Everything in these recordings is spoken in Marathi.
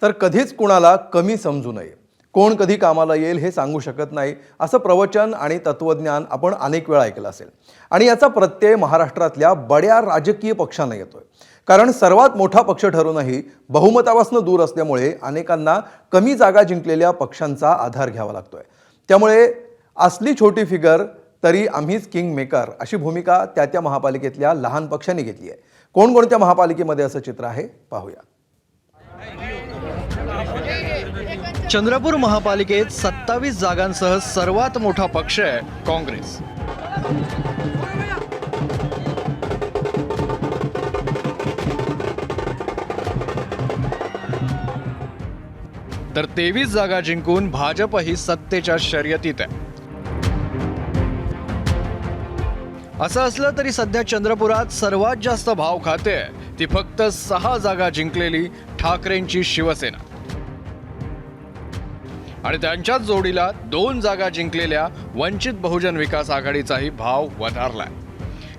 तर कधीच कुणाला कमी समजू नये. कोण कधी कामाला येईल हे सांगू शकत नाही, असं प्रवचन आणि तत्वज्ञान आपण अनेक वेळा ऐकलं असेल. आणि याचा प्रत्यय महाराष्ट्रातल्या बड्या राजकीय पक्षांना येतोय. कारण सर्वात मोठा पक्ष ठरूनही बहुमतापासून दूर असल्यामुळे अनेकांना कमी जागा जिंकलेल्या पक्षांचा आधार घ्यावा लागतोय. त्यामुळे असली छोटी फिगर तरी आम्हीच किंग मेकर अशी भूमिका त्या महापालिकेतल्या लहान पक्षांनी घेतली आहे. कोणकोणत्या महापालिकेमध्ये असं चित्र आहे पाहूया. चंद्रपूर महापालिकेत 27 जागांसह सर्वात मोठा पक्ष आहे काँग्रेस. तर 23 जागा जिंकून भाजप ही सत्तेच्या शर्यतीत आहे. असं असलं तरी सध्या चंद्रपुरात सर्वात जास्त भाव खाते ती फक्त 6 जागा जिंकलेली ठाकरेंची शिवसेना. आणि त्यांच्याच जोडीला 2 जागा जिंकलेल्या वंचित बहुजन विकास आघाडीचाही भाव वधारलाय.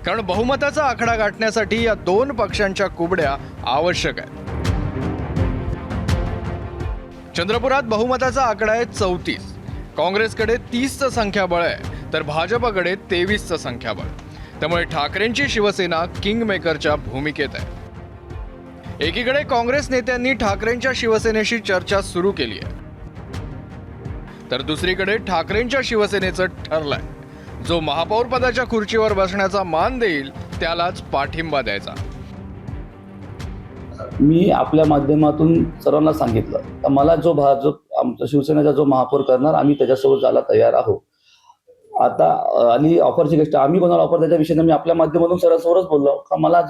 कारण बहुमताचा आकडा गाठण्यासाठी या 2 पक्षांच्या कुबड्या आवश्यक आहेत. चंद्रपुरात बहुमताचा आकडा आहे 34. काँग्रेसकडे 30चं संख्याबळ आहे तर भाजपकडे 23चं संख्याबळ. त्यामुळे ठाकरेंची शिवसेना किंग मेकरच्या भूमिकेत आहे. एकीकडे काँग्रेस नेत्यांनी ठाकरेंच्या शिवसेनेशी चर्चा सुरू केली आहे, तर दुसरीकडे ठाकरेंच्या शिवसेनेचं ठरलंय, जो महापौर पदाच्या खुर्चीवर बसण्याचा मान देईल त्यालाच पाठिंबा द्यायचा. मी आपल्या माध्यमातून सर्वांना सांगितलं तर मला जो आमचा शिवसेनेचा जो महापौर करणार आम्ही त्याच्यासोबत जायला तयार आहोत. आता आणि ऑफरची गोष्ट आम्ही कोणाला ऑफर त्याच्या विषयी मी आपल्या माध्यमातून सर्वांसमोरच बोललो का मला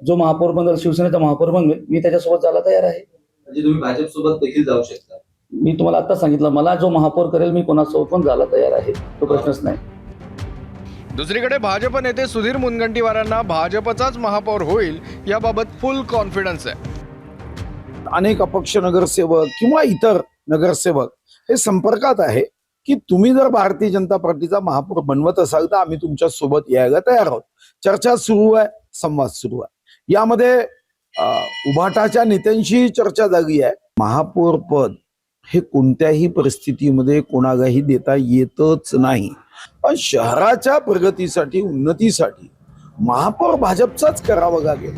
जो महापौर बनवेल शिवसेनेचा महापौर बनवेल मी त्याच्यासोबत जायला तयार आहे. म्हणजे तुम्ही भाजप सोबत देखील जाऊ शकता. मी तुम्हाला आता सांगितलं मला जो महापौर करेल मी कोणासोबत पण जायला तयार आहे, तो प्रश्नच नाही. दुसरीकडे भाजप नेते सुधीर मुनगंटीवारांना भाजपचाच महापौर होईल याबाबत फुल कॉन्फिडन्स आहे. अनेक अपक्ष नगरसेवक किंवा इतर नगरसेवक हे संपर्कात आहे की तुम्ही जर भारतीय जनता पार्टीचा महापौर बनवत असाल तर आम्ही तुमच्या सोबत यायला तयार आहोत. चर्चा सुरू आहे, संवाद सुरू आहे. यामध्ये उभाटाच्या नेत्यांशी चर्चा झाली आहे. महापौर पद हे कोणत्याही परिस्थितीमध्ये कोणालाही देता येतच नाही, पण शहराच्या प्रगतीसाठी उन्नतीसाठी महापौर भाजपचाच करावं लागेल.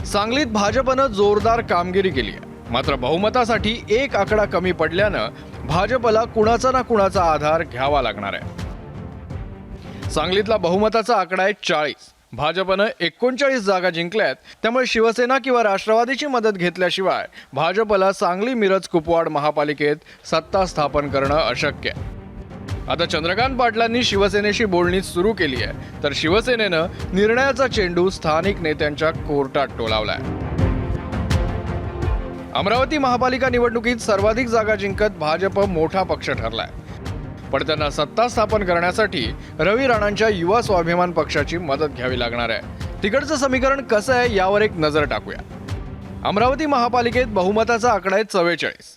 सांगलीत भाजपनं जोरदार कामगिरी केली आहे. मात्र बहुमतासाठी एक आकडा कमी पडल्यानं भाजपला कुणाचा ना कुणाचा आधार घ्यावा लागणार आहे. सांगलीतला बहुमताचा आकडा आहे 40. भाजपनं 39 जागा जिंकल्यात. त्यामुळे शिवसेना किंवा राष्ट्रवादीची मदत घेतल्याशिवाय भाजपला सांगली मिरज कुपवाड महापालिकेत सत्ता स्थापन करणं अशक्य आहे. आता चंद्रकांत पाटलांनी शिवसेनेशी बोलणी सुरू केली आहे, तर शिवसेनेनं निर्णयाचा चेंडू स्थानिक नेत्यांच्या कोर्टात टोलावलाय. अमरावती महापालिका निवडणुकीत सर्वाधिक जागा जिंकत भाजप मोठा पक्ष ठरलाय. पण त्यांना सत्ता स्थापन करण्यासाठी रवी राणांच्या युवा स्वाभिमान पक्षाची मदत घ्यावी लागणार आहे. तिकडचं समीकरण कसं आहे यावर एक नजर टाकूया. अमरावती महापालिकेत बहुमताचा आकडा आहे 44.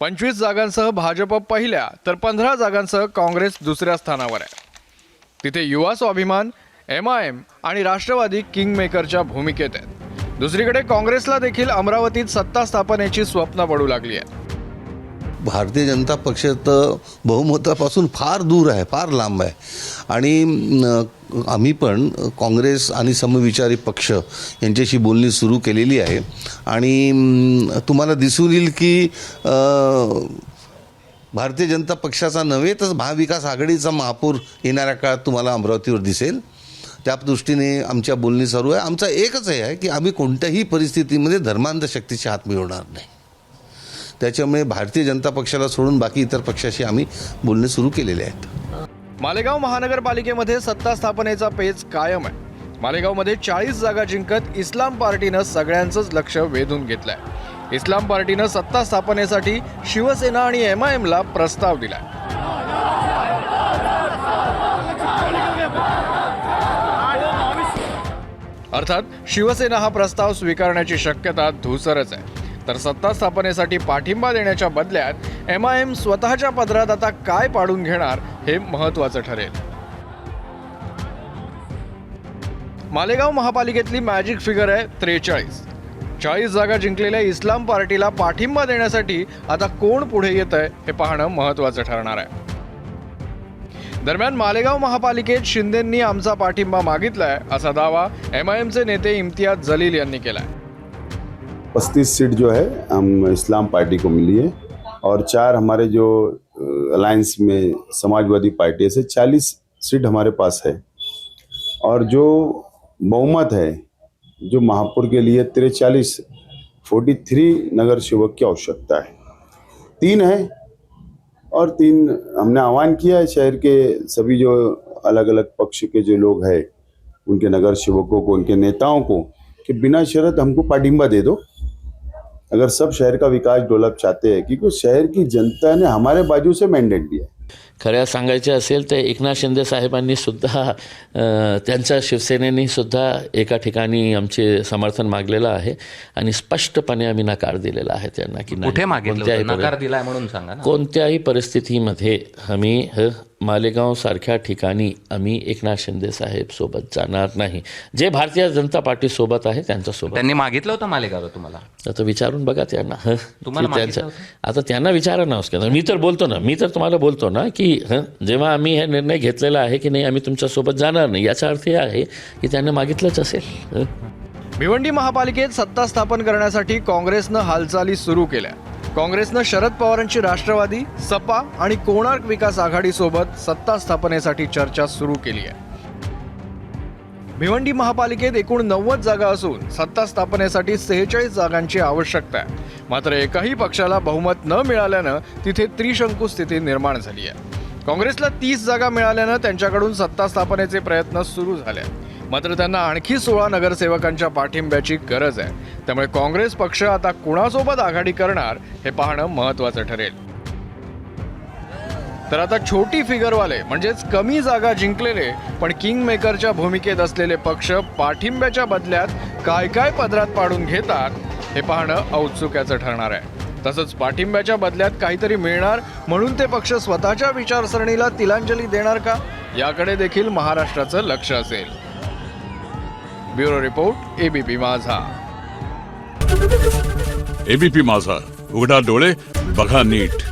25 जागांसह भाजप पहिल्या तर 15 जागांसह काँग्रेस दुसऱ्या स्थानावर आहे. तिथे युवा स्वाभिमान, MIM आणि राष्ट्रवादी किंग मेकरच्या भूमिकेत आहेत. दुसरीकडे काँग्रेसला देखील अमरावतीत सत्ता स्थापनेची स्वप्न पडू लागली आहे. भारतीय जनता पक्ष तर बहुमतापासून फार दूर आहे, फार लांब आहे. आणि आम्ही पण काँग्रेस आणि समविचारी पक्ष यांच्याशी बोलणी सुरू केलेली आहे. आणि तुम्हाला दिसून येईल की भारतीय जनता पक्षाचा नव्हे तर महाविकास आघाडीचा महापौर येणाऱ्या काळात तुम्हाला अमरावतीवर दिसेल. त्या दृष्टीने आमच्या बोलणी सुरू आहे. आमचा एकच आहे की आम्ही कोणत्याही परिस्थितीमध्ये धर्मांध शक्तीचे हात मिळवणार नाही. त्याच्यामुळे भारतीय जनता पक्षाला सोडून बाकी इतर पक्षाशी आम्ही बोलणे सुरू केलेले आहेत. मालेगाव महानगरपालिकेमध्ये सत्ता स्थापनेचा पेच कायम आहे. मालेगावमध्ये 40 जागा जिंकत इस्लाम पार्टीनं सगळ्यांचंच लक्ष वेधून घेतलंय. इस्लाम पार्टीनं सत्ता स्थापनेसाठी शिवसेना आणि MIMला प्रस्ताव दिलाय. अर्थात शिवसेना हा प्रस्ताव स्वीकारण्याची शक्यता धूसरच आहे. तर सत्ता स्थापनेसाठी पाठिंबा देण्याच्या बदल्यात MIM स्वतःच्या पदरात आता काय पाडून घेणार हे महत्त्वाचं ठरेल. मालेगाव महापालिकेतली मॅजिक फिगर आहे 43. 40 जागा जिंकलेल्या इस्लाम पार्टीला पाठिंबा देण्यासाठी आता कोण पुढे येत आहे हे पाहणं महत्त्वाचं ठरणार आहे. दरम्यान मालेगाव महापालिकेत शिंदेंनी आमचा पाठिंबा मागितलाय असा दावा MIMचे नेते इम्तियाज जलील यांनी केलाय. 35 सीट जो है हम इस्लाम पार्टी को मिली है और 4 हमारे जो अलायंस में समाजवादी पार्टी से 40 सीट हमारे पास है और जो बहुमत है जो महापौर के लिए 43 नगर सेवक की आवश्यकता है. 3 है और 3 हमने आह्वान किया है शहर के सभी जो अलग अलग पक्ष के जो लोग हैं उनके नगर सेवकों को, उनके नेताओं को कि बिना शर्त हमको पाठिंबा दे दो अगर सब शहर का विकास डेवलप चाहते हैं, क्योंकि शहर की जनता ने हमारे बाजू से मैंडेट दिया है. खऱ्या सांगायचे असेल तर एकनाथ शिंदे साहेबांनी सुद्धा त्यांच्या शिवसेनेनी सुद्धा एका ठिकाणी आमचे समर्थन मागलेलं आहे आणि स्पष्टपणे आम्ही नकार दिलेला आहे त्यांना की कुठे मागितलं कोणत्याही होतं? नकार दिलाय म्हणून सांगा ना. कोणत्याही परिस्थितीमध्ये आम्ही मालेगाव सारख्या ठिकाणी आम्ही एकनाथ शिंदे साहेब सोबत जाणार नाही. जे भारतीय जनता पार्टी सोबत आहे त्यांच्यासोबत. त्यांनी मागितलं होतं मालेगावला तुम्हाला? आता विचारून बघा त्यांना. तुम्हाला की मागितलं आता त्यांना विचारा ना. मी तर बोलतो ना, मी तर तुम्हाला बोलतो ना की जेव्हा आम्ही हे निर्णय घेतलेला आहे की नाही आम्ही तुमच्यासोबत जाणार नाही, याचा अर्थ हे आहे की त्यांनी मागितलंच असेल. भिवंडी महापालिकेत सत्ता स्थापन करण्यासाठी काँग्रेसनं हालचाली सुरू केल्या. काँग्रेसनं शरद पवारांची राष्ट्रवादी, सपा आणि कोणार्क विकास आघाडीसोबत सत्ता स्थापनेसाठी चर्चा सुरू केली आहे. भिवंडी महापालिकेत एकूण 90 जागा असून सत्ता स्थापनेसाठी 46 जागांची आवश्यकता आहे. मात्र एकाही पक्षाला बहुमत न मिळाल्यानं तिथे त्रिशंकू स्थिती निर्माण झाली आहे. काँग्रेसला 30 जागा मिळाल्यानं त्यांच्याकडून सत्ता स्थापनेचे प्रयत्न सुरू झाले आहेत. मात्र त्यांना आणखी 16 नगरसेवकांच्या पाठिंब्याची गरज आहे. त्यामुळे काँग्रेस पक्ष आता कुणासोबत आघाडी करणार हे पाहणं महत्त्वाचं ठरेल. तर आता छोटी फिगरवाले म्हणजेच कमी जागा जिंकलेले पण किंग मेकरच्या भूमिकेत असलेले पक्ष पाठिंब्याच्या बदल्यात काय काय पदरात पाडून घेतात हे पाहणं औत्सुक्याचं ठरणार आहे. तसंच पाठिंब्याच्या बदल्यात काहीतरी मिळणार म्हणून ते पक्ष स्वतःच्या विचारसरणीला तिलांजली देणार का, याकडे देखील महाराष्ट्राचं लक्ष असेल. ब्युरो रिपोर्ट, ABP माझा. ABP माझा, उघडा डोळे बघा नीट.